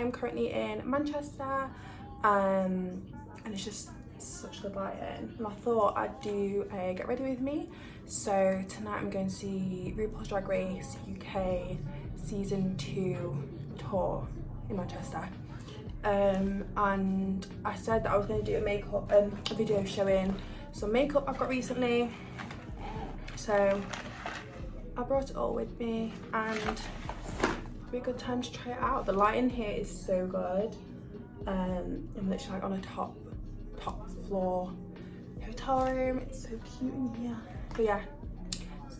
am currently in Manchester, and it's just such good lighting, and I thought I'd do a get ready with me. So tonight I'm going to see RuPaul's Drag Race UK season 2 tour in Manchester. And I said that I was going to do a video showing some makeup I've got recently, so I brought it all with me, and it'll be a good time to try it out. The lighting here is so good. I'm literally like on a top floor hotel room. It's so cute in here. But yeah,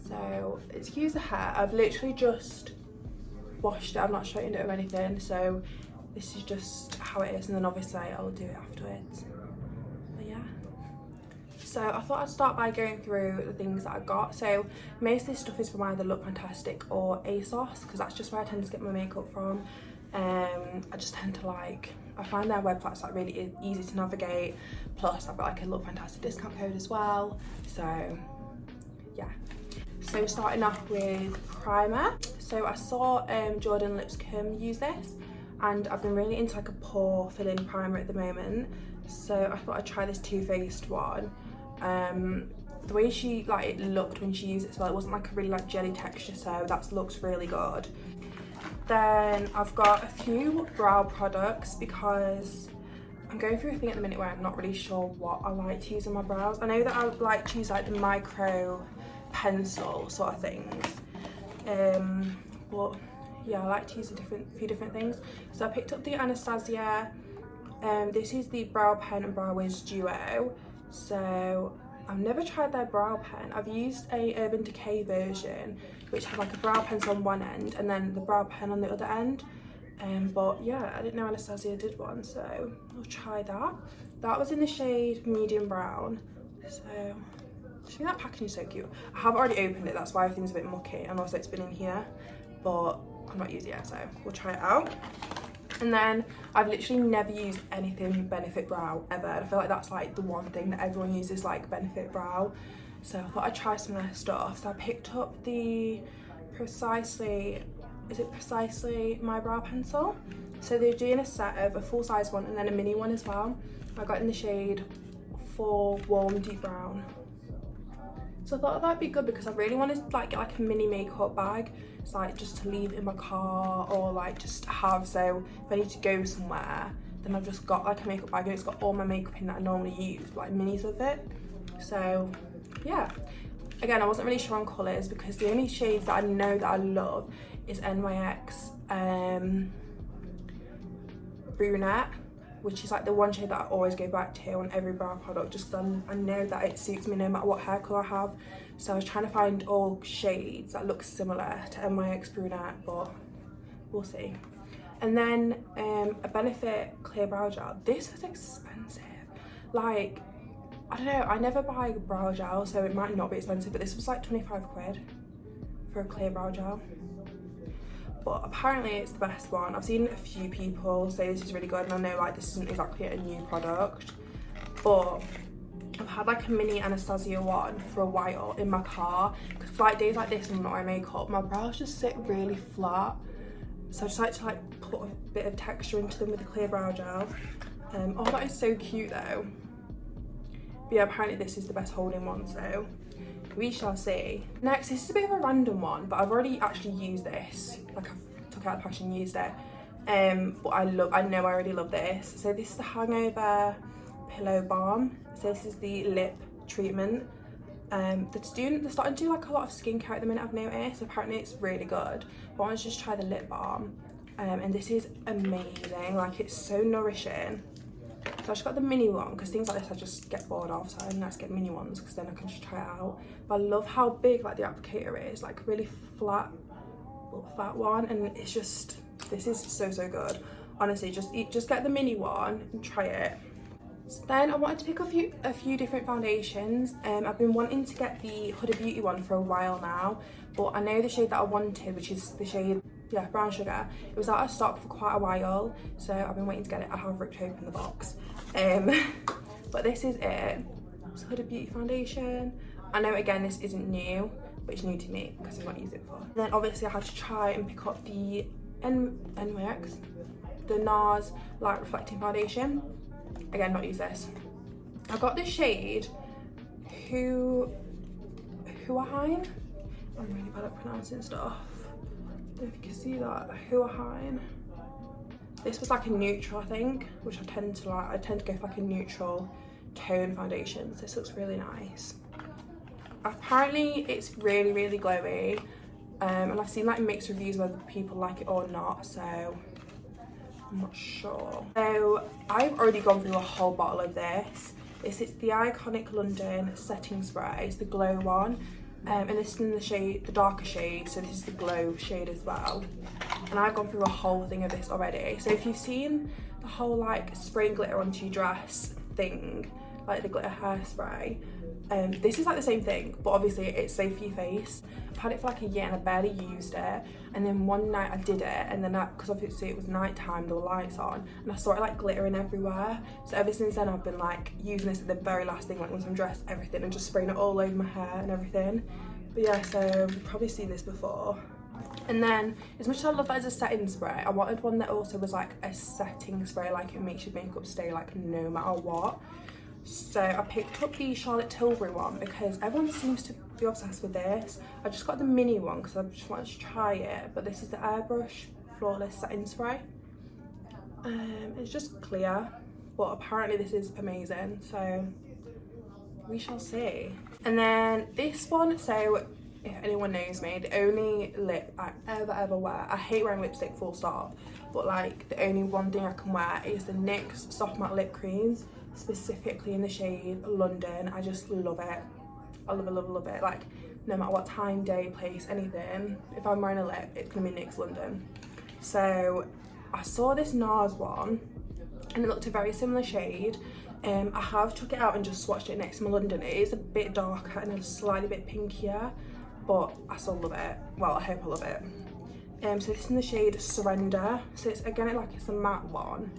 so excuse the hair, I've literally just washed it, I've not straightened it or anything, so this is just how it is, and then obviously I'll do it afterwards. But yeah, so I thought I'd start by going through the things that I got. So most of this stuff is from either Look Fantastic or ASOS, because that's just where I tend to get my makeup from. I just tend to I find their website's like really easy to navigate, plus I've got like a Look Fantastic discount code as well, so yeah. So starting off with primer. So I saw Jordan Lipscomb use this, and I've been really into like a pore filling primer at the moment, so I thought I'd try this Too Faced one. The way it looked when she used it as well, it wasn't like a really jelly texture, so that looks really good. Then I've got a few brow products because I'm going through a thing at the minute where I'm not really sure what I like to use on my brows. I know that I like to use like the micro pencil sort of things, but yeah, I like to use a few different things. So I picked up the Anastasia. This is the Brow Pen and Brow Wiz Duo. So I've never tried their brow pen. I've used a Urban Decay version, which had like a brow pencil on one end and then the brow pen on the other end. But yeah, I didn't know Anastasia did one, so I'll try that. That was in the shade medium brown. So I think that packaging is so cute. I have already opened it, that's why everything's a bit mucky, and also it's been in here, but I'm not using it yet, so we'll try it out. And then I've literally never used anything Benefit Brow ever. I feel like that's like the one thing that everyone uses, like Benefit Brow. So I thought I'd try some of their stuff. So I picked up the Precisely My Brow Pencil. So they're doing a set of a full size one and then a mini one as well. I got in the shade 4 Warm Deep Brown. So I thought that'd be good because I really wanted to get like a mini makeup bag. It's like just to leave in my car or like just have, so if I need to go somewhere, then I've just got like a makeup bag and it's got all my makeup in that I normally use, like minis of it. So yeah, again, I wasn't really sure on colours because the only shades that I know that I love is NYX Brunette, which is like the one shade that I always go back to on every brow product, just because I know that it suits me no matter what hair colour I have. So I was trying to find all shades that look similar to NYX Brunette, but we'll see. And then a Benefit Clear Brow Gel. This was expensive. Like, I don't know, I never buy brow gel, so it might not be expensive, but this was like 25 quid for a clear brow gel. But apparently it's the best one. I've seen a few people say this is really good, and I know like this isn't exactly a new product, but I've had like a mini Anastasia one for a while in my car, because for like days like this and I'm not wearing makeup, my brows just sit really flat, so I just like to put a bit of texture into them with the clear brow gel. Oh, that is so cute though. But yeah, apparently this is the best holding one, so we shall see. Next, this is a bit of a random one, but I've already actually used this. Like, I've took out the packaging and used it. But I know I already love this. So this is the Hangover Pillow Balm. So this is the lip treatment. They're starting to do like a lot of skincare at the minute, I've noticed. Apparently it's really good. But I want to just try the lip balm. And this is amazing. Like, it's so nourishing. So I just got the mini one because things like this I just get bored of, so I think let's get mini ones because then I can just try it out. But I love how big like the applicator is, like really flat, little fat one, and it's just, this is so good. Honestly, just get the mini one and try it. So then I wanted to pick a few different foundations. I've been wanting to get the Huda Beauty one for a while now, but I know the shade that I wanted, which is the shade, yeah, Brown Sugar. It was out of stock for quite a while, so I've been waiting to get it. I have ripped open the box. But this is it. It's Huda Beauty foundation. I know, again, this isn't new, but it's new to me because I've not used it before. Then obviously I had to try and pick up the NYX the NARS Light Reflecting Foundation. Again, not use this. I got this shade Huahine. I'm really bad at pronouncing stuff. I don't know if you can see that. Huahine. This was like a neutral, I think, which I tend to like. I tend to go for like a neutral tone foundation. So this looks really nice. Apparently it's really, really glowy. And I've seen like mixed reviews whether people like it or not, so I'm not sure. So I've already gone through a whole bottle of this. This is the Iconic London Setting Spray. It's the glow one. And this is in the shade, the darker shade, so this is the glow shade as well. And I've gone through a whole thing of this already. So if you've seen the whole like spraying glitter onto your dress thing, like the glitter hairspray, this is like the same thing, but obviously it's safe for your face. I've had it for like a year and I barely used it, and then one night I did it, and then because obviously it was night time, there were lights on, and I saw it like glittering everywhere. So ever since then I've been like using this at the very last thing, like once I'm dressed, everything, and just spraying it all over my hair and everything. But yeah, so you've probably seen this before. And then as much as I love that as a setting spray, I wanted one that also was like a setting spray, like it makes your makeup stay like no matter what. So I picked up the Charlotte Tilbury one because everyone seems to be obsessed with this. I just got the mini one because I just wanted to try it, but this is the Airbrush Flawless Setting Spray. It's just clear, but apparently this is amazing, so we shall see. And then this one, so if anyone knows me, the only lip I ever wear, I hate wearing lipstick full stop, but like the only one thing I can wear is the NYX Soft Matte Lip Creams, specifically in the shade London. I just love it. I love it. Like no matter what time, day, place, anything, if I'm wearing a lip, it's gonna be NYX London. So I saw this NARS one and it looked a very similar shade. I have took it out and just swatched it next to my London. It is a bit darker and a slightly bit pinkier, but I still love it. Well, I hope I love it. So this is in the shade Surrender. So it's again like it's a matte one,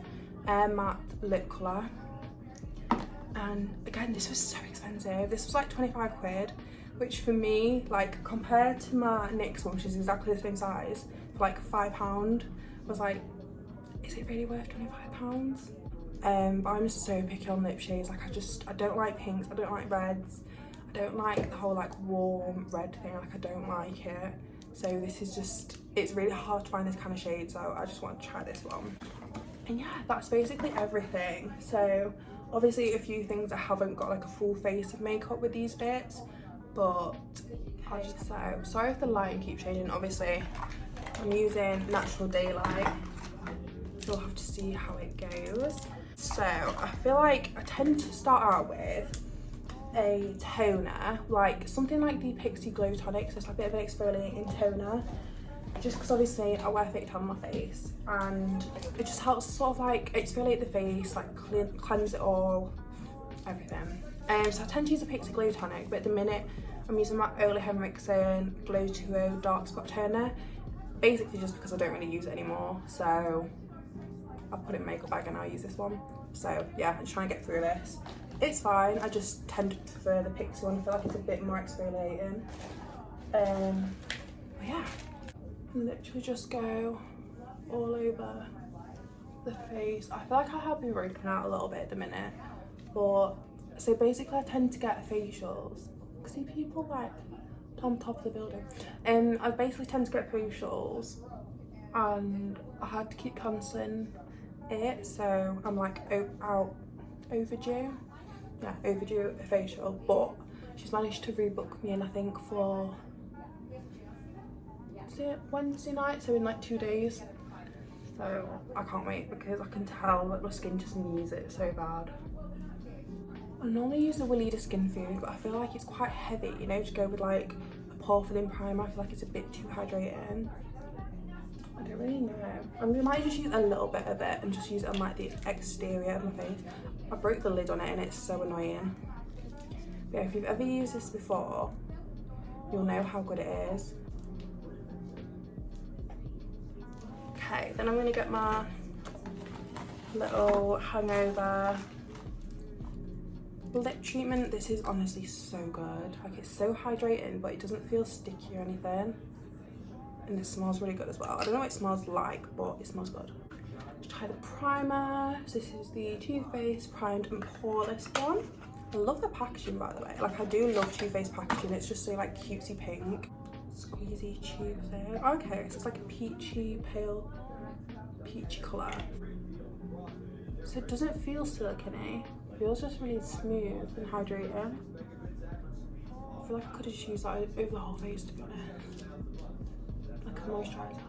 matte lip colour. And again, this was so expensive. This was like 25 quid, which for me, like compared to my NYX one, which is exactly the same size, for like £5, was like, is it really worth £25? But I'm just so picky on lip shades. Like I don't like pinks, I don't like reds, I don't like the whole like warm red thing, like I don't like it. So this is just, it's really hard to find this kind of shade, so I just want to try this one. And yeah, that's basically everything. So obviously a few things I haven't got like a full face of makeup with these bits, but I'll just say, sorry if the lighting keeps changing. Obviously I'm using natural daylight, you'll have to see how it goes. So I feel like I tend to start out with a toner, like something like the Pixie Glow Tonic, so it's like a bit of an exfoliating toner, just because obviously I wear fake tan on my face and it just helps sort of like exfoliate the face, like cleanse it all, everything. So I tend to use a Pixie Glow Tonic, but at the minute I'm using my Ole Henriksen Glow 2O Dark Spot Toner, basically just because I don't really use it anymore, so I put it in my makeup bag and I'll use this one. So yeah, I'm just trying to get through this. It's fine, I just tend to prefer the Pixie one. I feel like it's a bit more exfoliating. But yeah, literally just go all over the face. I feel like I have been breaking out a little bit at the minute, but so basically I tend to get facials. See people like on top of the building. I basically tend to get facials and I had to keep cancelling it, so I'm like overdue. Yeah, overdue a facial, but she's managed to rebook me in, I think for, is it Wednesday night, so in like 2 days. So I can't wait because I can tell that my skin just needs it so bad. I normally use the Willida Skin Food, but I feel like it's quite heavy, you know, to go with like a pore filling primer. I feel like it's a bit too hydrating. I don't really know. I might just use a little bit of it and just use it on like the exterior of my face. I broke the lid on it and it's so annoying. But yeah, if you've ever used this before, you'll know how good it is. Okay, then I'm gonna get my little hangover lip treatment. This is honestly so good. Like it's so hydrating, but it doesn't feel sticky or anything. And it smells really good as well. I don't know what it smells like, but it smells good. Just try the primer. So this is the Too Faced Primed and Poreless one. I love the packaging, by the way. Like, I do love Too Faced packaging. It's just so like cutesy pink. Squeezy tube thing. Okay, so it's like a peachy, pale, peachy colour. So it doesn't feel silicone-y. It feels just really smooth and hydrating. I feel like I could have just used that over the whole face, to be honest. Like a moisturiser.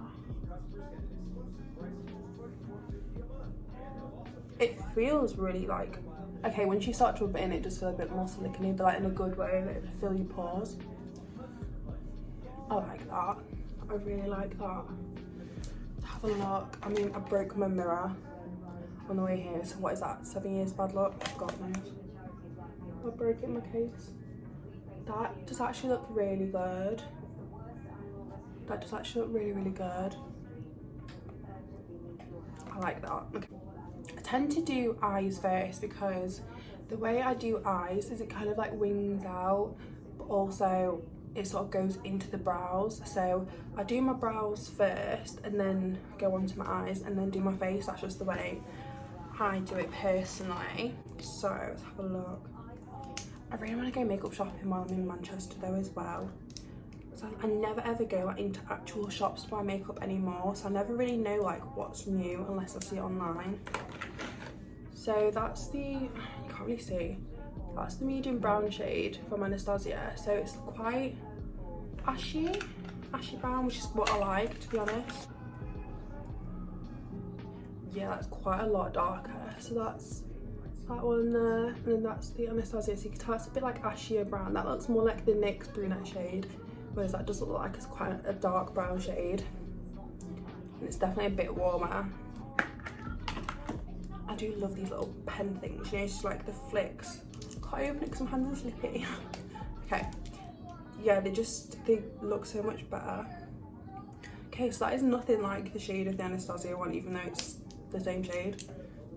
It feels really like, okay, once you start to rub it in, it does feel a bit more silicone-y, but like in a good way, that it'll fill your pores. I like that. I really like that. Have a look. I mean, I broke my mirror on the way here, so what is that? 7 years bad luck? God knows. I broke it in my case. That does actually look really good. That does actually look really, really good. I like that. Okay. I tend to do eyes first because the way I do eyes is it kind of like wings out, but also it sort of goes into the brows. So I do my brows first and then go on to my eyes and then do my face. That's just the way I do it personally. So let's have a look. I really want to go makeup shopping while I'm in Manchester though as well. So I never ever go like into actual shops to buy makeup anymore. So I never really know like what's new unless I see it online. So that's the, you can't really see. That's the medium brown shade from Anastasia. So it's quite ashy brown, which is what I like, to be honest. Yeah, that's quite a lot darker. So that's that one there, and then that's the Anastasia. So you can tell it's a bit like ashier brown. That looks more like the NYX brunette shade, whereas that does look like it's quite a dark brown shade. And it's definitely a bit warmer. I do love these little pen things, you know, just like the flicks. Can't open it because my hands are slippy. Okay, yeah, they look so much better. Okay, so that is nothing like the shade of the Anastasia one, even though it's the same shade.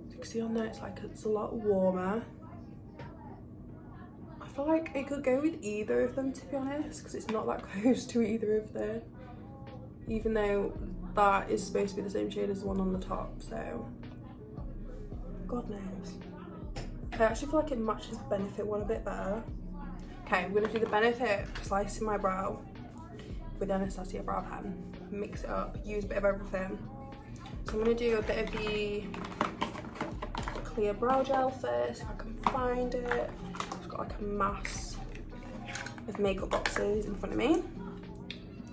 You can see on there it's a lot warmer. I feel like it could go with either of them, to be honest, because it's not that close to either of them, even though that is supposed to be the same shade as the one on the top, so God knows. I actually feel like it matches the Benefit one a bit better. Okay, I'm gonna do the Benefit slicing my brow with the Anastasia brow pen. Mix it up, use a bit of everything. So I'm gonna do a bit of the clear brow gel first, if I can find it. I've got like a mass of makeup boxes in front of me.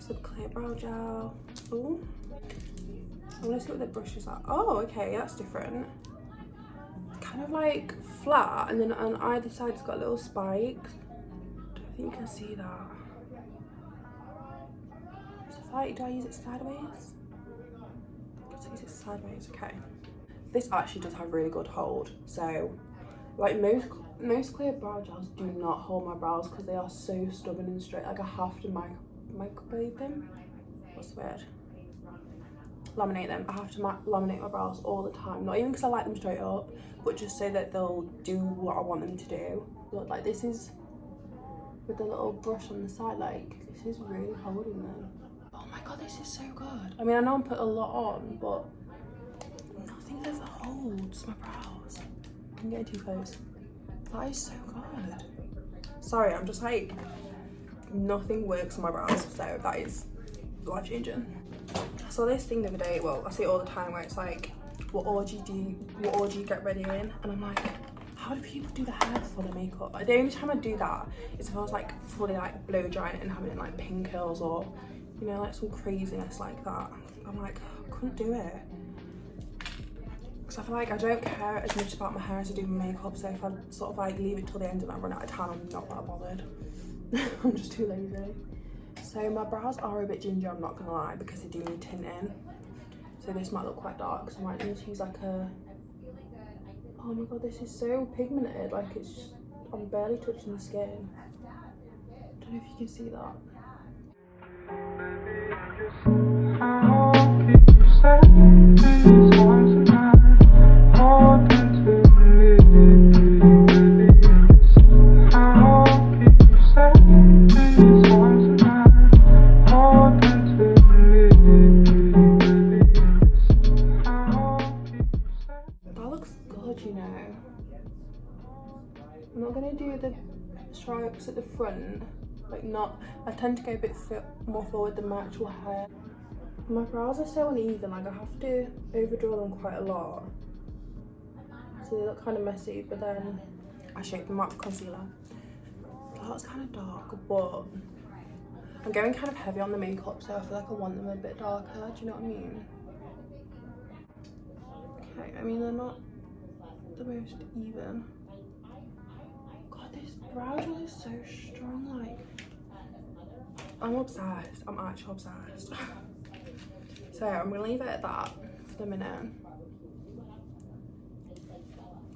So the clear brow gel. Oh, I wanna see what the brush is at. Oh, okay, that's different. Kind of like flat, and then on either side it's got little spikes. I don't think you can see that. So do I use it sideways? Let's use it sideways. Okay. This actually does have really good hold. So, like most clear brow gels do not hold my brows because they are so stubborn and straight. Like I have to microblade them. What's the word? Laminate them. I have to laminate my brows all the time, not even because I like them straight up, but just so that they'll do what I want them to do. Look, like this is with the little brush on the side, like this is really holding them. Oh my god, this is so good. I mean, I know I'm putting a lot on, but nothing ever holds my brows. I'm getting too close. That is so good. Sorry, I'm just like, nothing works on my brows, so that is life changing. I saw this thing the other day, well I see it all the time, where it's like, what orgy you get ready in, and I'm like, how do people do the hair before the makeup? Like, the only time I do that is if I was like fully like blow drying it and having it like pink curls, or you know, like some craziness like that. I'm like, I couldn't do it because I feel like I don't care as much about my hair as I do my makeup. So if I sort of like leave it till the end and I run out of time, I'm not that bothered. I'm just too lazy. So my brows are a bit ginger, I'm not gonna lie, because they do need tinting. So this might look quite dark, so I might need to use like a, oh my god, this is so pigmented, like it's just, I'm barely touching the skin. I don't know if you can see that. just at the front, like not, I tend to go a bit more forward than my actual hair. My brows are so uneven, like I have to overdraw them quite a lot, so they look kind of messy, but then I shape them up with concealer. That's kind of dark, but I'm going kind of heavy on the makeup, so I feel like I want them a bit darker, do you know what I mean? Okay, I mean they're not the most even. God, this brow gel is so strong, like I'm obsessed. I'm actually obsessed. So I'm gonna leave it at that for the minute.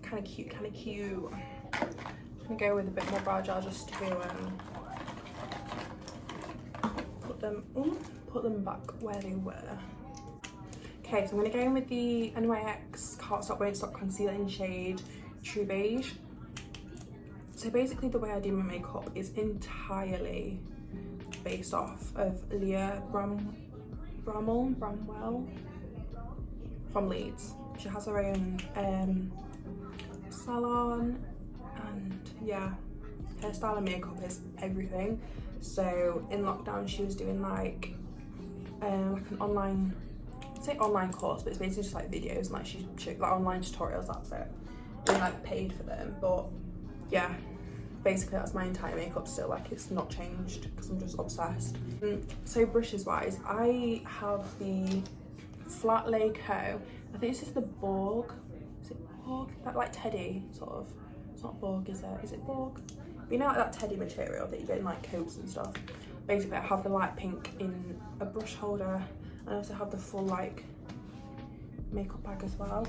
Kind of cute, kind of cute. I'm gonna go with a bit more brow gel just to put them back where they were. Okay, so I'm gonna go in with the NYX Can't Stop Won't Stop Concealer in shade True Beige. So basically the way I do my makeup is entirely based off of Leah Bramwell from Leeds. She has her own salon, and yeah, her style of makeup is everything. So in lockdown she was doing like an online, I'd say online course, but it's basically just like videos and like she like online tutorials, that's it. And like paid for them, but yeah, basically that's my entire makeup still, like it's not changed because I'm just obsessed. So brushes wise, I have the Flat Lay Co. I think this is the Borg. Is it Borg? That like teddy sort of. It's not Borg, is it? Is it Borg? But you know like that teddy material that you get in like coats and stuff. Basically I have the light pink in a brush holder. I also have the full like makeup bag as well.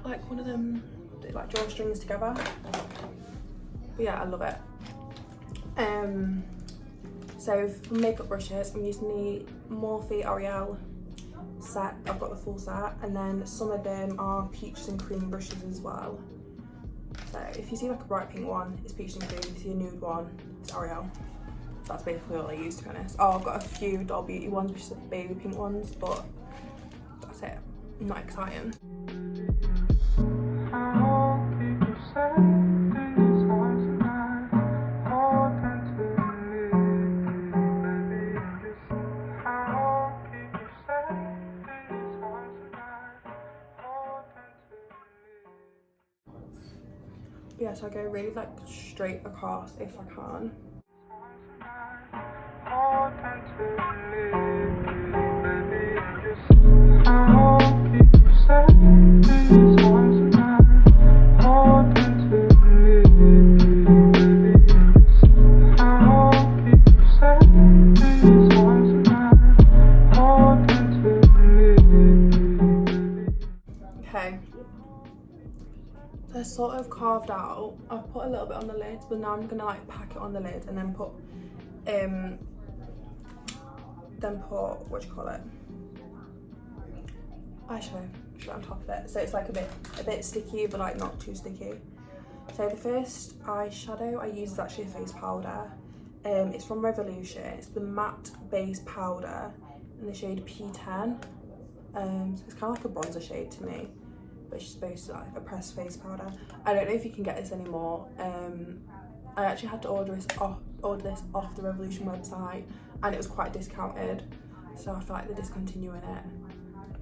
Like one of them that like drawstrings together. But yeah, I love it. So for makeup brushes, I'm using the Morphe L'Oreal set. I've got the full set, and then some of them are peaches and cream brushes as well. So if you see like a bright pink one, it's peaches and cream. If you see a nude one, it's L'Oreal. That's basically all I use, to be honest. Oh, I've got a few Doll Beauty ones, which are the baby pink ones, but that's it. Not exciting. Yeah, so I go really like straight across if I can. Okay. They're sort of carved out. I've put a little bit on the lid, but now I'm gonna like pack it on the lid and then put what do you call it? Eyeshadow on top of it. So it's like a bit sticky, but like not too sticky. So the first eyeshadow I use is actually a face powder. It's from Revolution. It's the matte base powder in the shade P10. So it's kind of like a bronzer shade to me, but it's supposed to like a pressed face powder. I don't know if you can get this anymore. I actually had to order this off the Revolution website, and it was quite discounted, so I feel like they're discontinuing it.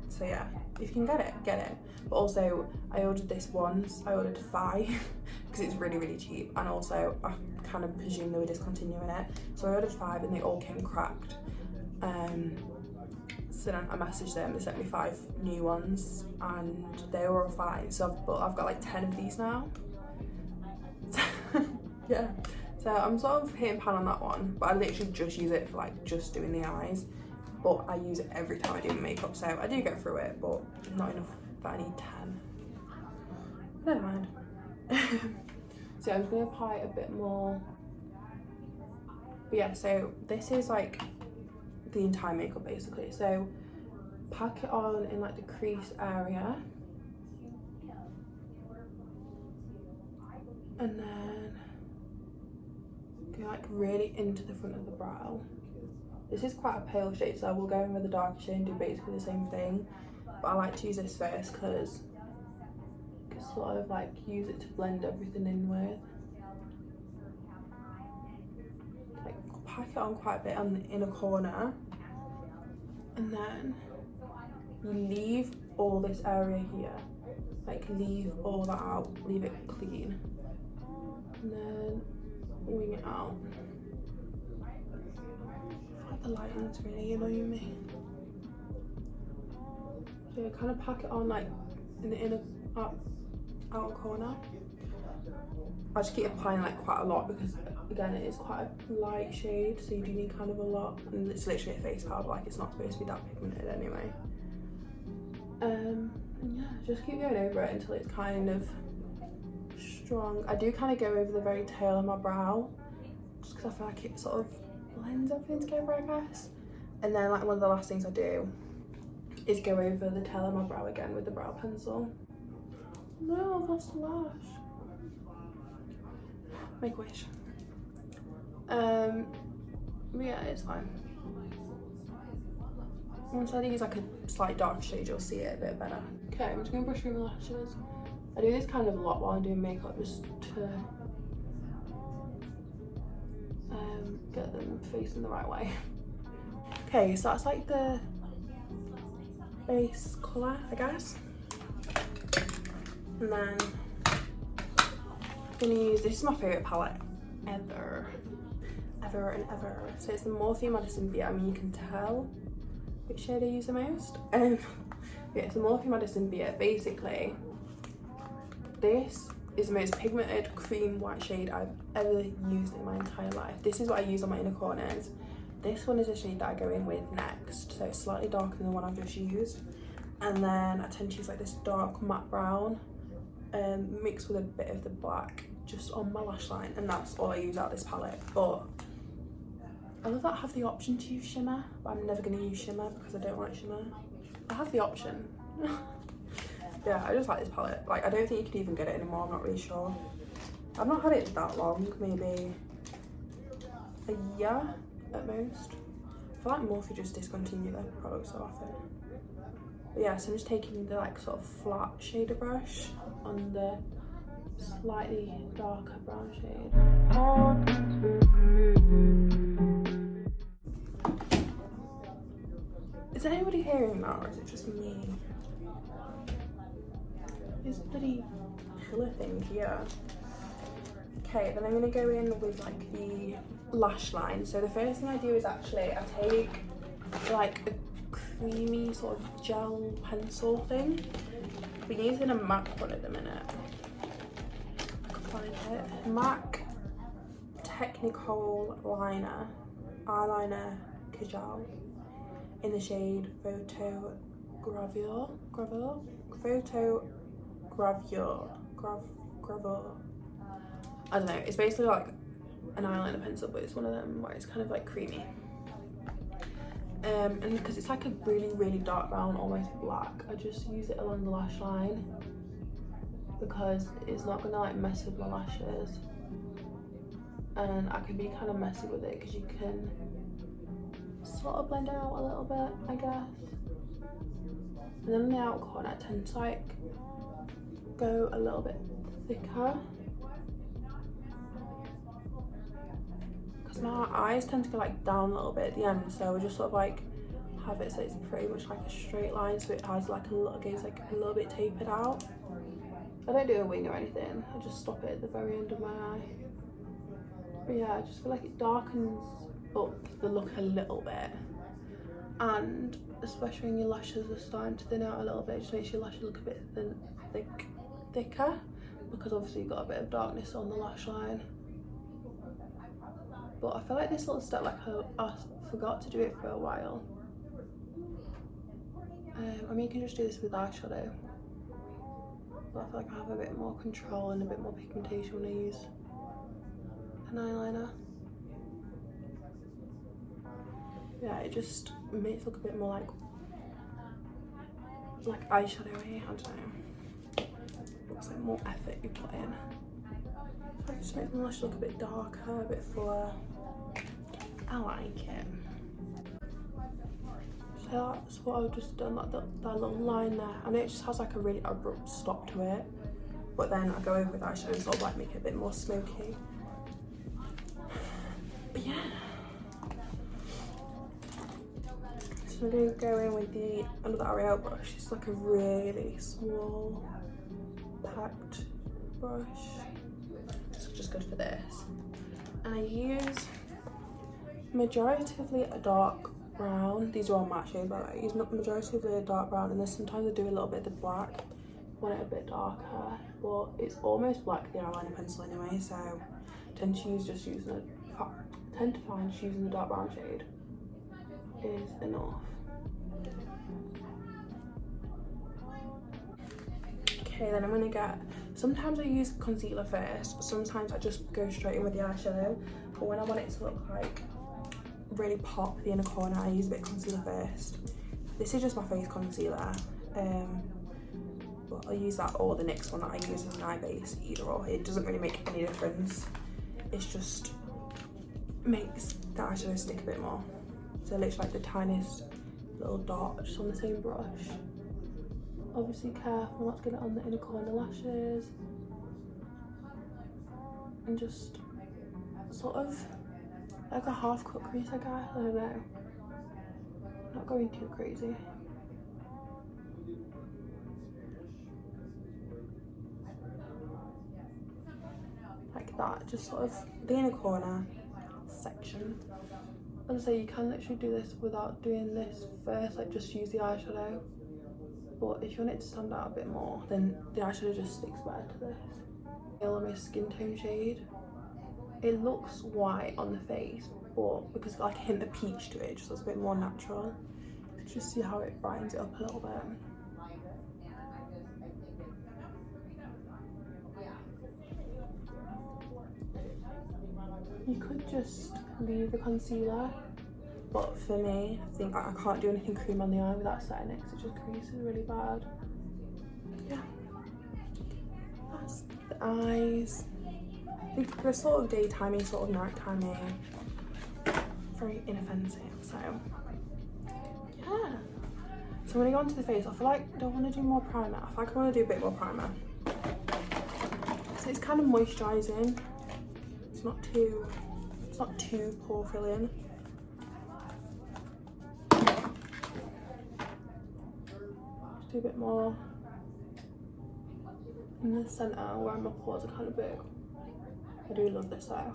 So yeah, if you can get it, get it. But also I ordered this once. I ordered 5 because it's really cheap, and also I kind of presume they were discontinuing it, so I ordered 5 and they all came cracked. So then I messaged them, they sent me 5 new ones and they were all fine. So I've got like 10 of these now. Yeah, so I'm sort of hitting pan on that one, but I literally just use it for like just doing the eyes, but I use it every time I do my makeup, so I do get through it, but not enough that I need 10. Never mind. So I'm just gonna apply a bit more. But yeah, so this is like the entire makeup basically. So pack it on in like the crease area, and then go like really into the front of the brow. This is quite a pale shade, so I will go in with a darker shade and do basically the same thing, but I like to use this first because sort of like use it to blend everything in with. pack it on quite a bit on the inner corner, and then you leave all this area here, like leave all that out, leave it clean, and then wing it out. I feel like the lighting's really annoying me. So you kind of pack it on like in the inner outer corner. I just keep applying like quite a lot because again it is quite a light shade, so you do need kind of a lot, and it's literally a face powder, like it's not supposed to be that pigmented anyway. And yeah, just keep going over it until it's kind of strong. I do kind of go over the very tail of my brow just because I feel like it sort of blends everything together, I guess. And then like one of the last things I do is go over the tail of my brow again with the brow pencil. No, I've lost a lash. Make a wish. But yeah, it's fine. Once I use like a slight dark shade, you'll see it a bit better. Okay, I'm just gonna brush through my lashes. I do this kind of a lot while I'm doing makeup, just to get them facing the right way. Okay, so that's like the base colour, I guess. And then I'm gonna use, this is my favourite palette ever and ever. So it's the Morphe Madison Beer. I mean, you can tell which shade I use the most. Yeah, it's the Morphe Madison Beer. Basically, this is the most pigmented cream white shade I've ever used in my entire life. This is what I use on my inner corners. This one is a shade that I go in with next, so it's slightly darker than the one I've just used. And then I tend to use like this dark matte brown mixed with a bit of the black just on my lash line, and that's all I use out of this palette. But I love that I have the option to use shimmer, but I'm never going to use shimmer because I don't like shimmer. I have the option. Yeah, I just like this palette. Like, I don't think you can even get it anymore, I'm not really sure. I've not had it that long, maybe a year at most. I feel like Morphe just discontinue their products so often. But yeah, so I'm just taking the like sort of flat shader brush on the slightly darker brown shade. Is anybody hearing that, or is it just me? This bloody pillar thing here. Okay, then I'm gonna go in with like the lash line. So the first thing I do is actually I take like a creamy sort of gel pencil thing. I've been using a MAC one at the minute. I can find it. MAC Technicolor eyeliner Kajal in the shade Photo Gravure. I don't know, it's basically like an eyeliner pencil, but it's one of them where it's kind of like creamy. And because it's like a really dark brown, almost black, I just use it along the lash line because it's not gonna like mess with my lashes, and I can be kind of messy with it because you can sort of blend it out a little bit, I guess. And then in the outer corner I tend to like go a little bit thicker because my eyes tend to go like down a little bit at the end, so I just sort of like have it so it's pretty much like a straight line, so it has like a little, goes like a little bit tapered out. I don't do a wing or anything, I just stop it at the very end of my eye. But yeah, I just feel like it darkens up the look a little bit, and especially when your lashes are starting to thin out a little bit, it just makes your lashes look a bit thicker, because obviously you've got a bit of darkness on the lash line. But I feel like this little step, like I forgot to do it for a while. I mean, you can just do this with eyeshadow, but I feel like I have a bit more control and a bit more pigmentation when I use an eyeliner. Yeah, it just makes it look a bit more like eyeshadowy, I don't know. It's like more effort you put in. So it just makes my lash look a bit darker, a bit fuller. I like it. So that's what I've just done, like that little line there. I know it just has like a really abrupt stop to it, but then I go over with eyeshadow and sort of like make it a bit more smoky. But yeah, So I'm going to go in with the another Ariel brush. It's like a really small, packed brush. It's just good for this. And I use majoritively a dark brown. These are all matte shades, but I use majoritively a dark brown, and then sometimes I do a little bit of the black. I want it a bit darker, but it's almost black, the eyeliner pencil anyway, so I tend to find just using the dark brown shade is enough. Okay, then I'm gonna get, sometimes I use concealer first, sometimes I just go straight in with the eyeshadow, but when I want it to look like really pop the inner corner, I use a bit of concealer first. This is just my face concealer, but I'll use that or the NYX one that I use as an eye base, either or. It doesn't really make any difference. It's just makes the eyeshadow stick a bit more. So literally like the tiniest little dot just on the same brush. Obviously careful not to get it on the inner corner lashes. And just sort of like a half cut crease, I guess. I don't know. Not going too crazy. Like that, just sort of the inner corner section. As I say, you can literally do this without doing this first, like just use the eyeshadow. But if you want it to stand out a bit more, then the eyeshadow just sticks better to this. On my skin tone shade. It looks white on the face, but because it's like a hint of peach to it, just looks a bit more natural. Just see how it brightens it up a little bit. You could just leave the concealer, but for me, I think I can't do anything cream on the eye without setting it because it just creases really bad. Yeah, that's the eyes. I think they're sort of daytimey, sort of nightimey, very inoffensive, so yeah. So when I go onto the face, I feel like I don't want to do more primer. I feel like I want to do a bit more primer. So it's kind of moisturising. It's not too pore filling. Just do a bit more in the centre where my pores are kind of big. I do love this though.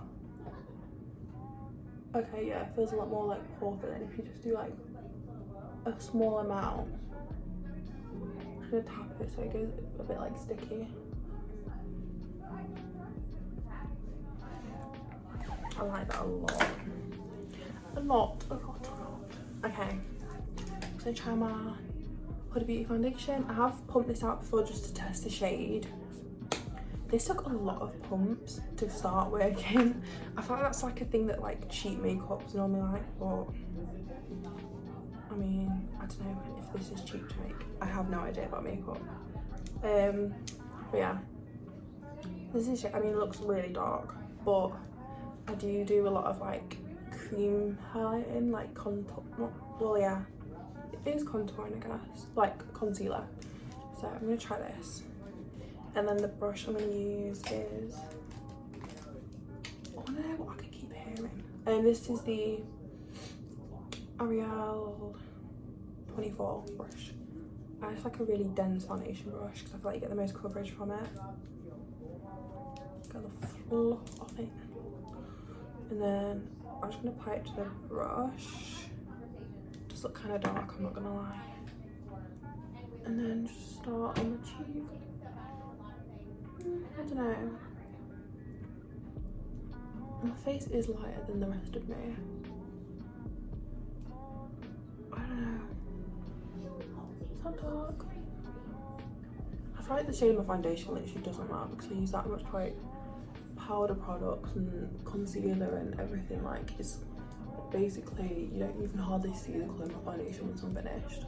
Okay, yeah, it feels a lot more like pore filling if you just do like a small amount. I'm gonna tap it so it goes a bit like sticky. I like that a lot. A lot. Okay, I'm gonna try my Huda Beauty foundation. I have pumped this out before just to test the shade. This took a lot of pumps to start working. I feel like that's like a thing that like cheap makeups normally like, but I mean, I don't know if this is cheap to make. I have no idea about makeup. But yeah, this is, I mean, it looks really dark, but I do a lot of like cream highlighting, like contour, well yeah, it is contouring I guess, like concealer. So I'm gonna try this. And then the brush I'm gonna use is, I wanna know what I can keep hearing. And this is the Ariel 24 brush. And it's like a really dense foundation brush because I feel like you get the most coverage from it. Get the fluff off it. And then I'm just gonna apply it to the brush. Just look kind of dark, I'm not gonna lie. And then just start on the cheek. I don't know. My face is lighter than the rest of me. I don't know. It's not dark. I feel like the shade of my foundation literally doesn't matter because I use that much like powder products and concealer and everything. Like it's basically, you don't even hardly see the colour of my foundation once I'm finished.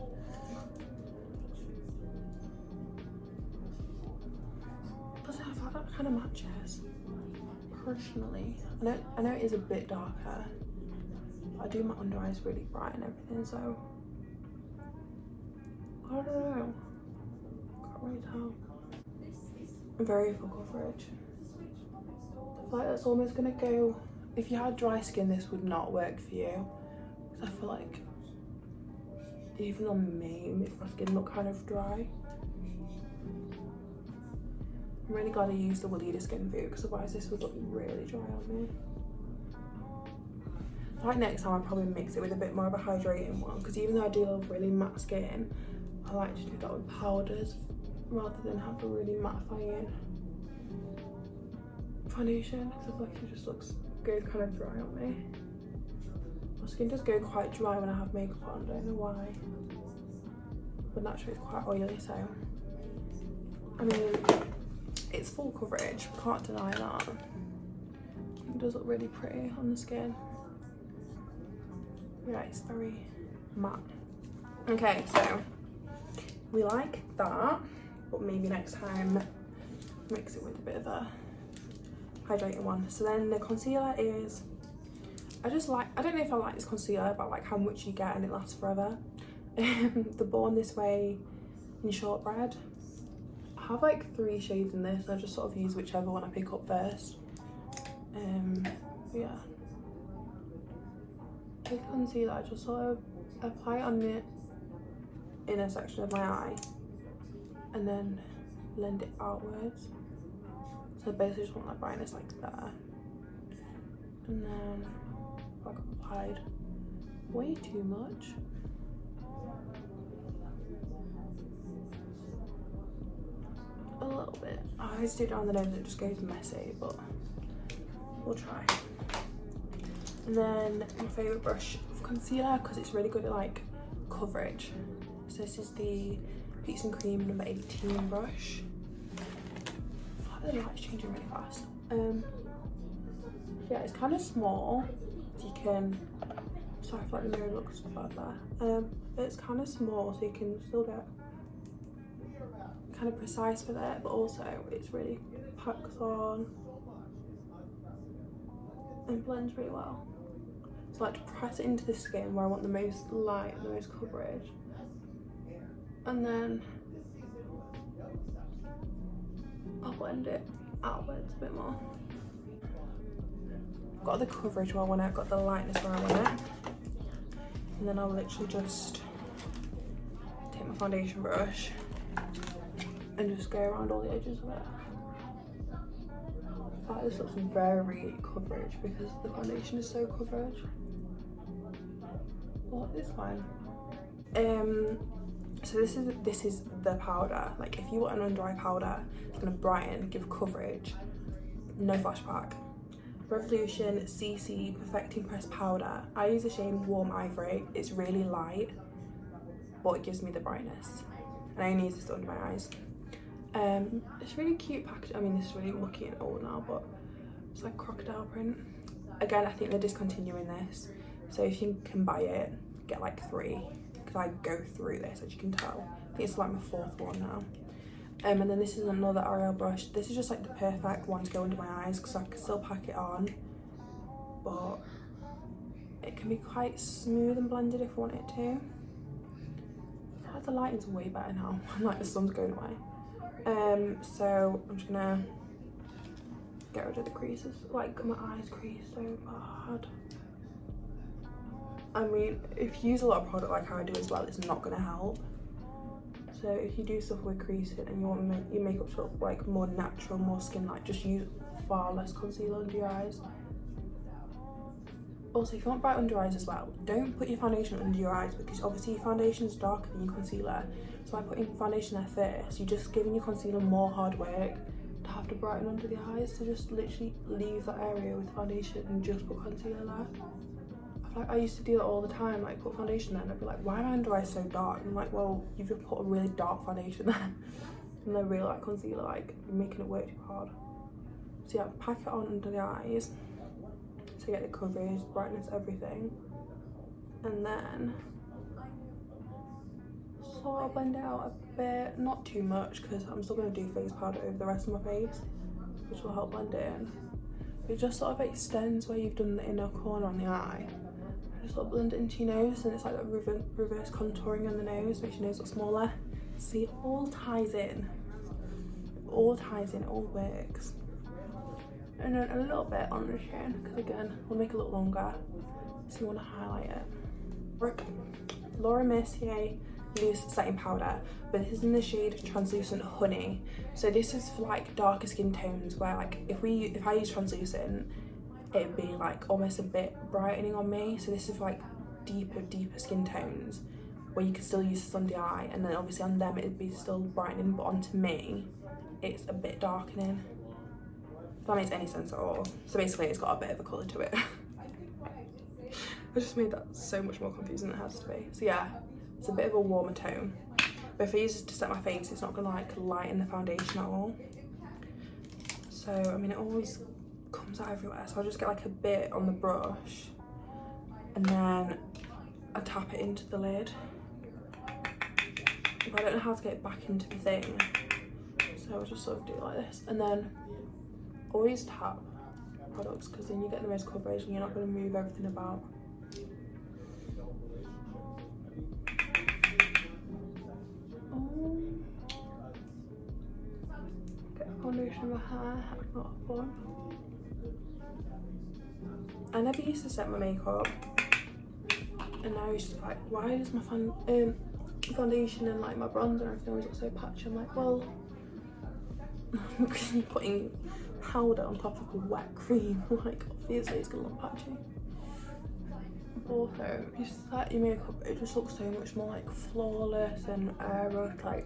But I feel like that kind of matches personally. I know it is a bit darker, but I do my under eyes really bright and everything, so I don't know. Can't really tell. Very full coverage. I feel like that's almost gonna go. If you had dry skin, this would not work for you. Because I feel like even on me, makes my skin look kind of dry. I'm really glad I used the Willita Skin Food because otherwise this would look really dry on me. Like next time I'll probably mix it with a bit more of a hydrating one, because even though I do love really matte skin, I like to do that with powders rather than have a really mattifying foundation, because I feel like it just goes kind of dry on me. My skin does go quite dry when I have makeup on, don't know why, but naturally it's quite oily, so I mean it's full coverage, can't deny that. It does look really pretty on the skin. Yeah, it's very matte. Okay, so we like that, but maybe next time mix it with a bit of a hydrating one. So then the concealer is, I don't know if I like this concealer, but like how much you get and it lasts forever. The Born This Way in Shortbread. I have like 3 shades in this, I just sort of use whichever one I pick up first. Yeah. With concealer, I just sort of apply it on the inner section of my eye and then blend it outwards. So I basically just want that brightness like there. And then like I've applied way too much. A little bit. I always do it down the nose, it just goes messy, but we'll try. And then my favourite brush of concealer, because it's really good at like coverage. So this is the Peach and Cream number 18 brush. I feel like the light's changing really fast. Yeah, it's kind of small. So you can, sorry if like the mirror looks bad there. It's kind of small, so you can still get kind of precise with it, but also it's really packs on and blends really well. So I like to press it into the skin where I want the most light, the most coverage, and then I'll blend it outwards a bit more. I've got the coverage where I want it, I've got the lightness where I want it, and then I'll literally just take my foundation brush and just go around all the edges of it. Like, this looks very coverage because the foundation is so coverage. Well, it's fine. So this is the powder. Like if you want an under eye powder, it's gonna brighten, give coverage, no flashback. Revolution CC Perfecting Pressed Powder. I use the shade Warm Ivory. It's really light, but it gives me the brightness. And I only use this under my eyes. It's really cute package. I mean, this is really mucky and old now, but it's like crocodile print. Again, I think they're discontinuing this, so if you can buy it, get like 3, because I go through this, as you can tell. I think it's like my 4th one now. And then this is another Ariel brush. This is just like the perfect one to go under my eyes because I can still pack it on, but it can be quite smooth and blended if I want it to. I feel like the lighting's way better now. Like the sun's going away. So I'm just gonna get rid of the creases. Like my eyes crease so bad. I mean, if you use a lot of product like I do as well, it's not gonna help. So if you do stuff with creasing and you want your makeup to look like more natural, more skin-like, just use far less concealer under your eyes. Also, if you want bright under eyes as well, don't put your foundation under your eyes because obviously your foundation is darker than your concealer. So by putting foundation there first, you're just giving your concealer more hard work to have to brighten under the eyes. So just literally leave that area with foundation and just put concealer there. Like I used to do that all the time, like put foundation there and I'd be like, why are my under eyes so dark? And I'm like, well, you've just put a really dark foundation there. And then really like concealer, like you're making it work too hard. So yeah, pack it on under the eyes to get the coverage, brightness, everything. And then sort of blend it out a bit, not too much because I'm still going to do face powder over the rest of my face, which will help blend it in. It just sort of extends where you've done the inner corner on the eye. Just sort of blend it into your nose, and it's like that reverse contouring on the nose, makes your nose look smaller. See, it all ties in. It all ties in, it all works. And then a little bit on the chin, because again, we'll make it look longer, so you want to highlight it. Laura Mercier loose setting powder, but this is in the shade Translucent Honey. So this is for like darker skin tones where like if I use translucent, it'd be like almost a bit brightening on me. So this is like deeper skin tones where you can still use this on the eye, and then obviously on them it'd be still brightening, but onto me it's a bit darkening. If that makes any sense at all. So basically it's got a bit of a colour to it. I just made that so much more confusing than it has to be. So yeah, it's a bit of a warmer tone. But if I use this to set my face, it's not gonna like lighten the foundation at all. So, I mean, it always comes out everywhere. So I'll just get like a bit on the brush and then I tap it into the lid. But I don't know how to get it back into the thing. So I'll just sort of do it like this. And then always tap products because then you get the most coverage and you're not gonna move everything about. Foundation in my hair, not fun. I never used to set my makeup, and now it's just like, why is my foundation and like my bronzer and everything always look so patchy? I'm like, well, because you're putting powder on top of a wet cream, like obviously it's gonna look patchy. Also, you set your makeup, it just looks so much more like flawless and airy, like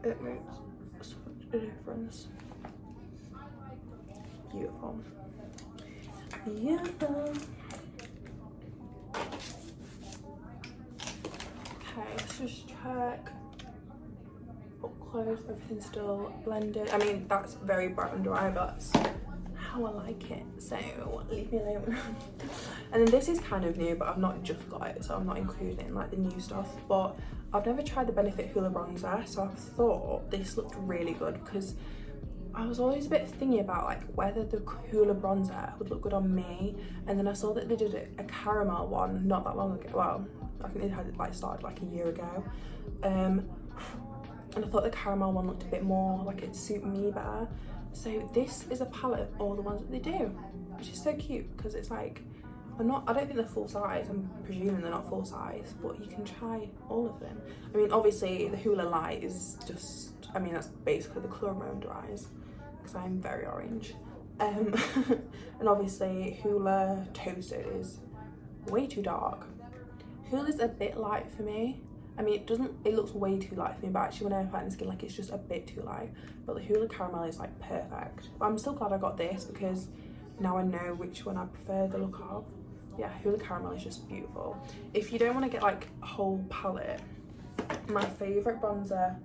it makes such a difference. Beautiful. Yeah. Okay, let's just check. Up close, everything's still blended. I mean, that's very bright under eye, but that's how I like it. So leave me alone. And then this is kind of new, but I've not just got it, so I'm not including it in like the new stuff. But I've never tried the Benefit Hoola bronzer, so I thought this looked really good because I was always a bit thingy about like whether the Hoola bronzer would look good on me. And then I saw that they did a caramel one not that long ago. Well, I think they had it like started like a year ago. And I thought the caramel one looked a bit more like it'd suit me better. So this is a palette of all the ones that they do, which is so cute because it's like, I don't think they're full size. I'm presuming they're not full size, but you can try all of them. I mean, obviously the Hoola Light is just, I mean, that's basically the colour of my under eyes because I'm very orange. And obviously Hoola Toasted is way too dark. Hoola's a bit light for me. I mean, it looks way too light for me, but actually when I apply it in the skin, like it's just a bit too light. But the Hoola Caramel is like perfect. But I'm still glad I got this because now I know which one I prefer the look of. Yeah, Hoola Caramel is just beautiful. If you don't want to get like a whole palette, my favourite bronzer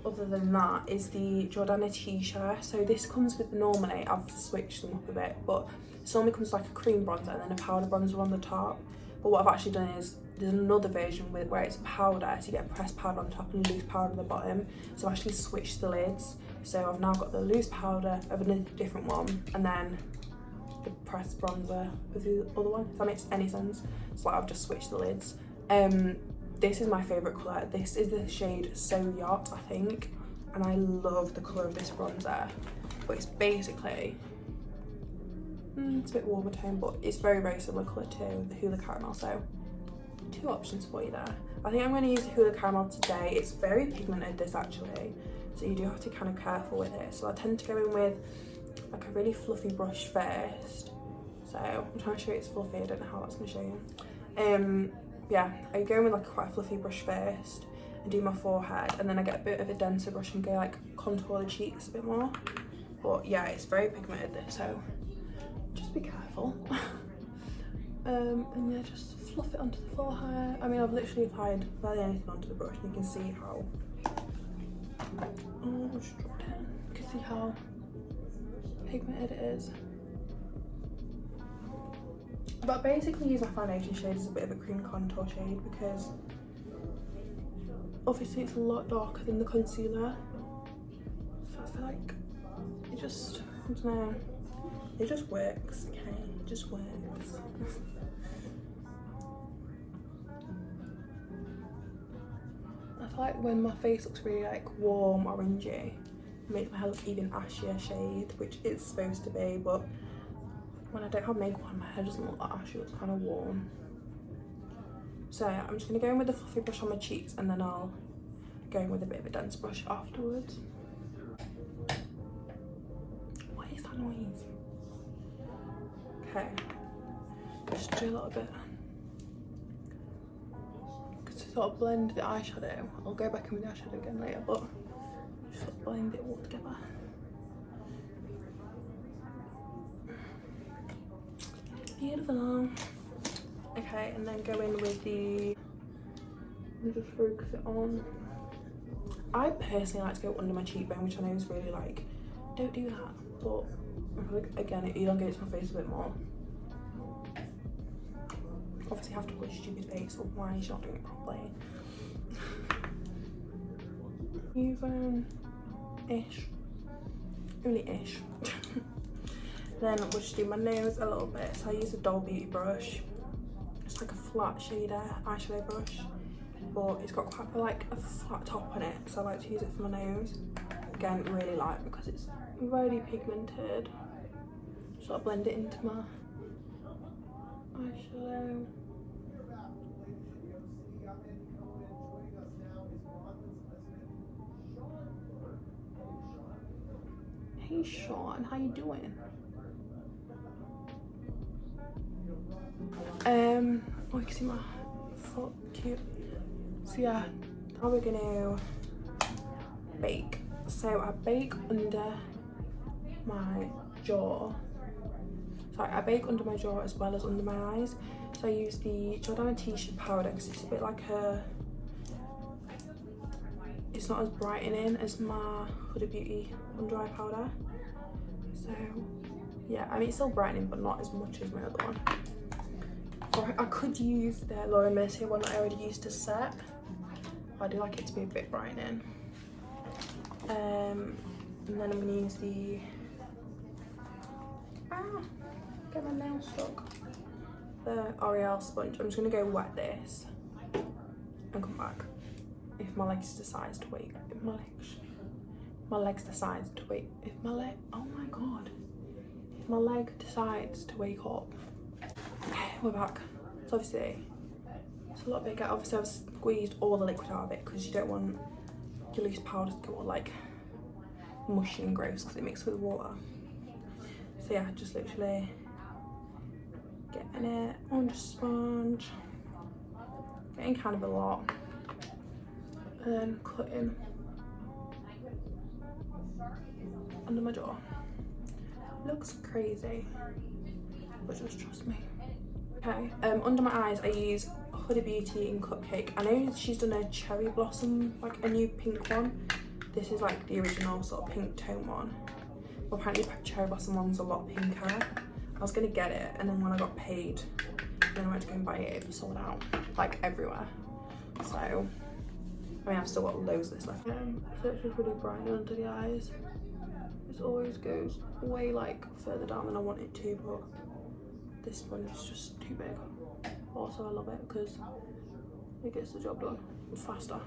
other than that is the Jordana T-shirt. So this comes with, normally I've switched them up a bit, but this normally comes with like a cream bronzer and then a powder bronzer on the top. But what I've actually done is there's another version where it's powder, so you get pressed powder on top and loose powder on the bottom. So I've actually switched the lids. So I've now got the loose powder of a different one and then the pressed bronzer with the other one, if that makes any sense. So like I've just switched the lids. This is my favourite colour. This is the shade So Yacht, I think. And I love the colour of this bronzer. But it's basically, it's a bit warmer tone, but it's very, very similar colour to the Hoola Caramel. So 2 options for you there. I think I'm going to use the Hoola Caramel today. It's very pigmented, this actually. So you do have to kind of careful with it. So I tend to go in with like a really fluffy brush first. So I'm trying to show you it's fluffy. I don't know how that's going to show you. Yeah, I go in with like quite a fluffy brush first and do my forehead, and then I get a bit of a denser brush and go like contour the cheeks a bit more. But yeah, it's very pigmented this, so just be careful. And yeah, just fluff it onto the forehead. I mean, I've literally applied barely anything onto the brush, and you can see how. You can see how pigmented it is. But basically use my foundation shade as a bit of a cream contour shade because obviously it's a lot darker than the concealer. So I feel like it just, I don't know, it just works, okay? It just works. I feel like when my face looks really like warm, orangey, it makes my hair look even ashier shade, which it's supposed to be, but when I don't have makeup on, my hair doesn't look that ashy, it's kind of warm. So I'm just going to go in with the fluffy brush on my cheeks, and then I'll go in with a bit of a dense brush afterwards. What is that noise? Okay, just do a little bit. Because to sort of blend the eyeshadow, I'll go back in with the eyeshadow again later, but just sort of blend it all together. Beautiful. Okay, and then go in with the, and just focus it on. I personally like to go under my cheekbone, which I know is really like, don't do that, but I feel like, again, it elongates my face a bit more. Obviously, you have to push your stupid face, otherwise you're not doing it properly. Even ish, only ish. Then we'll just do my nose a little bit. So I use a Doll Beauty brush. It's like a flat shader eyeshadow brush, but it's got quite like a flat top on it, so I like to use it for my nose. Again, really light because it's very pigmented. So I'll blend it into my eyeshadow. Hey Sean, how you doing? Oh, you can see my foot, cute. So yeah, now we're gonna bake. So I bake under my jaw. Sorry, I bake under my jaw as well as under my eyes. So I use the Jordana T-shirt powder because it's a bit like a, it's not as brightening as my Huda Beauty under eye powder. So yeah, I mean it's still brightening but not as much as my other one. Or I could use the Laura Mercier one that I already used to set. I do like it to be a bit brightening. And then I'm gonna use the, get my nail stuck, the L'Oreal sponge. I'm just gonna go wet this and come back if my legs decides to wait. If my legs decides to wait. If my leg, oh my god, if my leg decides to wake up. Okay, we're back. So obviously it's a lot bigger. Obviously I've squeezed all the liquid out of it because you don't want your loose powder to go all like mushy and gross because it mixes with water. So yeah, just literally getting it on the sponge, getting kind of a lot, and then cutting under my jaw. Looks crazy, but just trust me. Okay, under my eyes I use Huda Beauty in Cupcake. I know she's done a cherry blossom, like a new pink one. This is like the original sort of pink tone one. But apparently the cherry blossom one's a lot pinker. I was gonna get it, and then when I got paid, then I went to go and buy it, it was sold out, like everywhere. So, I mean I've still got loads of this left. So it's just really bright under the eyes. This always goes way like further down than I want it to, but this sponge is just too big. Also I love it because it gets the job done faster.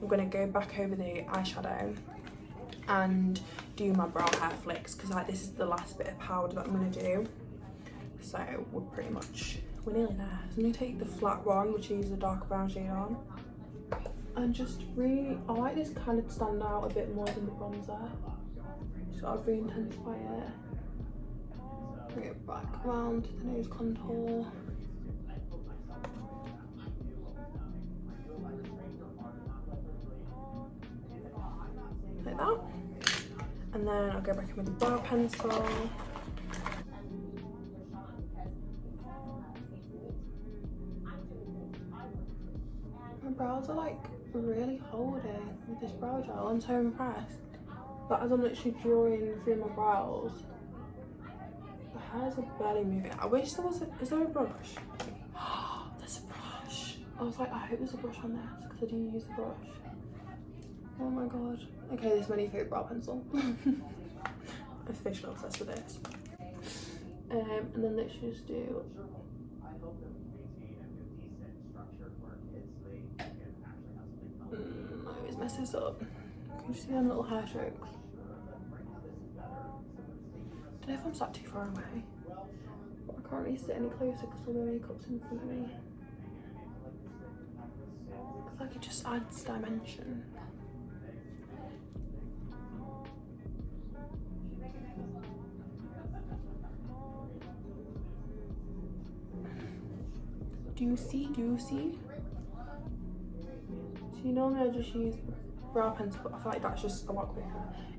I'm gonna go back over the eyeshadow and do my brow hair flicks because like this is the last bit of powder that I'm gonna do. So we're nearly there. So I'm gonna take the flat one, which is a dark brown shade on, and just really, I like this kind of stand out a bit more than the bronzer. So I'll re-intensify it. Bring it back around to the nose contour. Like that. And then I'll go back in with the brow pencil. My brows are like really holding with this brow gel. I'm so impressed. But as I'm literally drawing through my brows, the hairs are barely moving. I wish there was is there a brush? There's a brush. I was like, I hope there's a brush on this because I do use the brush. Oh my god. Okay, this is my new favourite brow pencil. I'm officially obsessed with this. And then let's just do. I always mess this up. Can you see them little hair strokes? I don't know if I'm sat too far away, but I can't really sit any closer because all the makeup's in front of me. like it just adds dimension. Juicy. So normally I just use brow pencil, but I feel like that's just a lot quicker.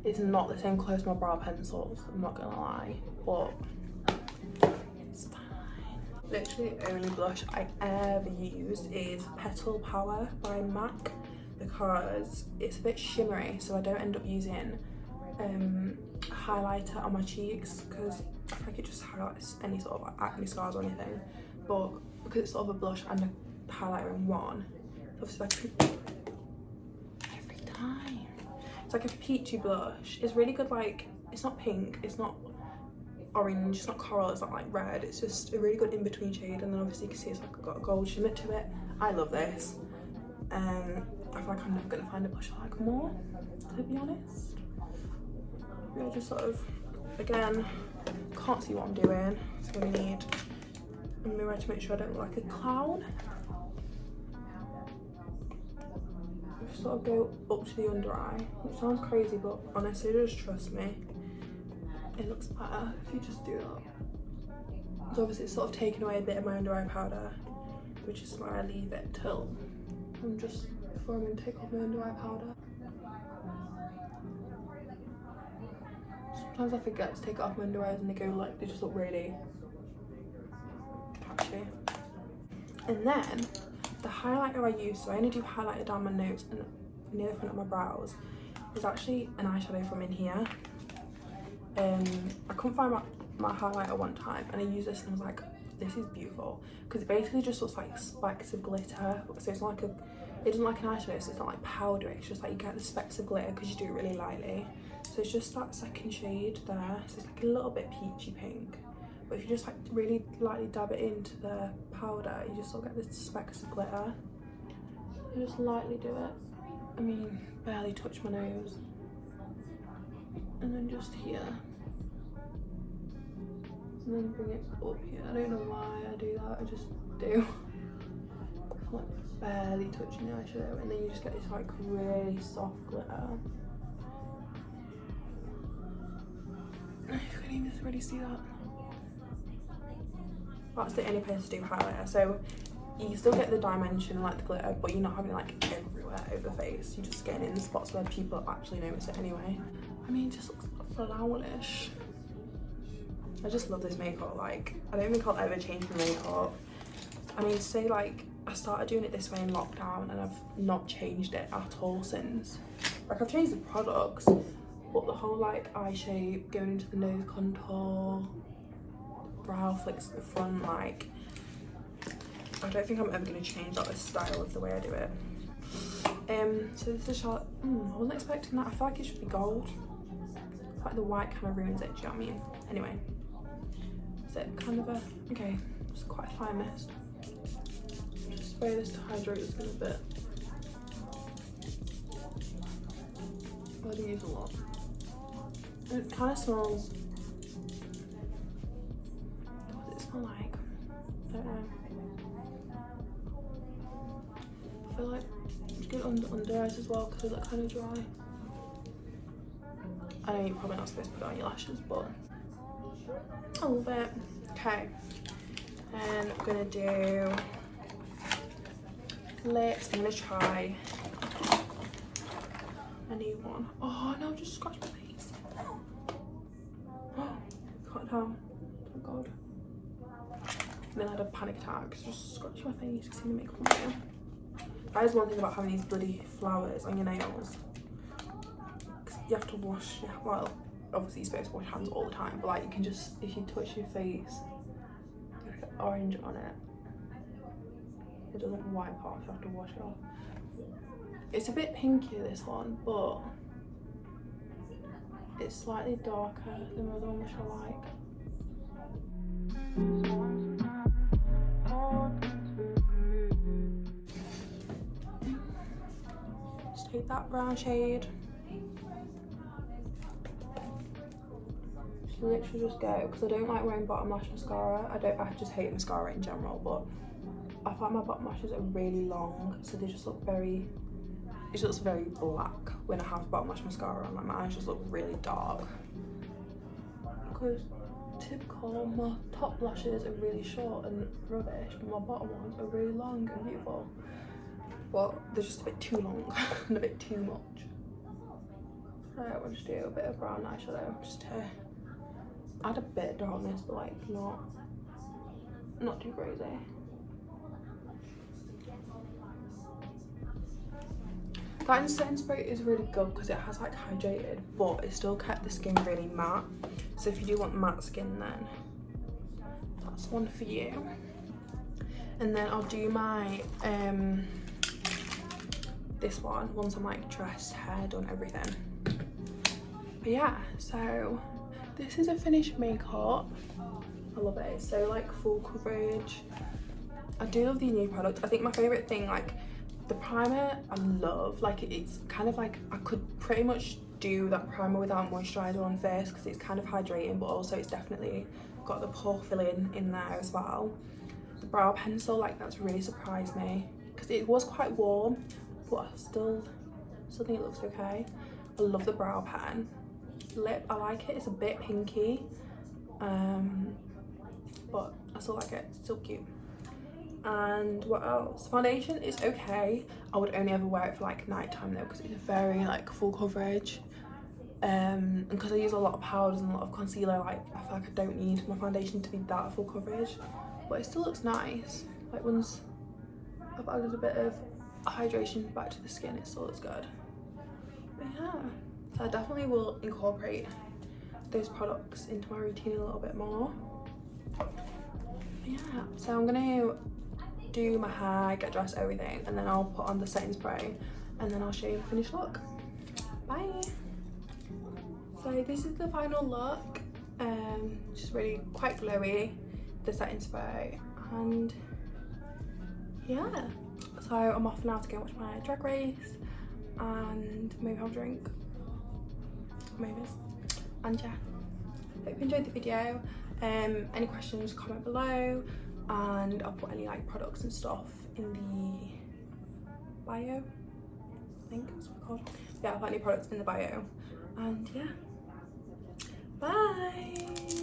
It's not the same colour as my brow pencils, I'm not gonna lie, but it's fine. Literally the only blush I ever use is Petal Power by MAC, because it's a bit shimmery, so I don't end up using highlighter on my cheeks, because I feel like it just highlights any sort of like acne scars or anything. But because it's sort of a blush and a highlighter in one, it's obviously like every time. It's like a peachy blush. It's really good, like, it's not pink, it's not orange, it's not coral, it's not like red, it's just a really good in-between shade, and then obviously you can see it's like got a gold shimmer to it. I love this. I feel like I'm never gonna find a blush I like more, to be honest. Yeah, just sort of, again, can't see what I'm doing, so we need a mirror to make sure I don't look like a clown. Just sort of go up to the under eye, which sounds crazy, but honestly, just trust me, it looks better if you just do that. So obviously it's sort of taken away a bit of my under eye powder, which is why I leave it till before I'm going to take off my under eye powder. Sometimes I forget to take it off my under eyes and they just look really patchy. And then the highlighter I use, so I only do highlighter down my nose and near the front of my brows, is actually an eyeshadow from in here. I couldn't find my highlighter one time, and I used this and I was like, this is beautiful, because it basically just looks like specks of glitter. So it's like it doesn't like an eyeshadow, so it's not like powdery, it's just like you get the specks of glitter because you do it really lightly. So it's just that second shade there, so it's like a little bit peachy pink, but if you just like really lightly dab it into the powder, you just sort of get the specks of glitter. You just lightly do it, I mean barely touch my nose, and then just here, and then bring it up here. I don't know why I do that, I just do. Like barely touching the eyeshadow, and then you just get this like really soft glitter. You can even really see that. That's the only place to do highlighter, so you still get the dimension like the glitter, but you're not having it like everywhere over the face. You're just getting in the spots where people actually notice it anyway. I mean, it just looks flower-ish. I just love this makeup. Like, I don't think I'll ever change my makeup. I mean, say like I started doing it this way in lockdown and I've not changed it at all since. Like, I've changed the products, but the whole like eye shape, going into the nose contour, brow flicks at the front, like, I don't think I'm ever going to change like this style of the way I do it. So this is Charlotte. I wasn't expecting that. I feel like it should be gold. It's like the white kind of ruins it, do you know what I mean? Anyway, is it kind of okay, it's quite a fine mist. Just spray this to hydrate this in a bit. I do use a lot. It kind of smells, what does it smell like? I don't know. I feel like it's good under eyes as well because they look kind of dry. I know you're probably not supposed to put it on your lashes, but a little bit. Okay, and I'm gonna do lips. I'm gonna try a new one. Oh no, just scratch my face. Can't tell. Oh god. And then I had a panic attack, so just scratch my face, see the makeup on there. That is one thing about having these bloody flowers on your nails. You have to wash, well, obviously you're supposed to wash your hands all the time, but like you can just, if you touch your face, you get orange on it. It doesn't wipe off, you have to wash it off. It's a bit pinkier, this one, but it's slightly darker than the other one, which I like. Just take that brown shade. Just literally just go, because I don't like wearing bottom lash mascara. I just hate mascara in general, but I find my bottom lashes are really long, so they just look very, it just looks very black when I have bottom lash mascara on. Like my eyes just look really dark. Because typical, my top lashes are really short and rubbish, but my bottom ones are really long and beautiful. But they're just a bit too long and a bit too much. So I want to do a bit of brown eyeshadow just to add a bit of darkness, but like not too crazy. That setting spray is really good because it has like hydrated, but it still kept the skin really matte. So if you do want matte skin, then that's one for you. And then I'll do my this one once I'm like dressed, hair done, everything. But yeah, so this is a finished makeup. I love it. It's so like full coverage. I do love the new product. I think my favorite thing, like the primer, I love. Like it's kind of like I could pretty much do that primer without moisturizer on first because it's kind of hydrating, but also it's definitely got the pore filling in there as well. The brow pencil, like that's really surprised me because it was quite warm, but I still think it looks okay. I love the brow pen. Lip, I like it. It's a bit pinky, but I still like it. It's still cute. And what else? Foundation is okay. I would only ever wear it for like nighttime though because it's very like full coverage. And because I use a lot of powders and a lot of concealer, like I feel like I don't need my foundation to be that full coverage, but it still looks nice. Like once I've added a bit of hydration back to the skin, it still looks good. But yeah, so I definitely will incorporate those products into my routine a little bit more. But yeah, so I'm gonna do my hair, get dressed, everything, and then I'll put on the setting spray and then I'll show you the finished look. Bye. So this is the final look. Just really quite glowy, the setting spray, and yeah, so I'm off now to go watch my drag race and maybe have a drink, maybe. And yeah, hope you enjoyed the video. Any questions, comment below, and I'll put any like products and stuff in the bio, I think that's what it's called. Yeah, I'll put any products in the bio, and yeah, bye.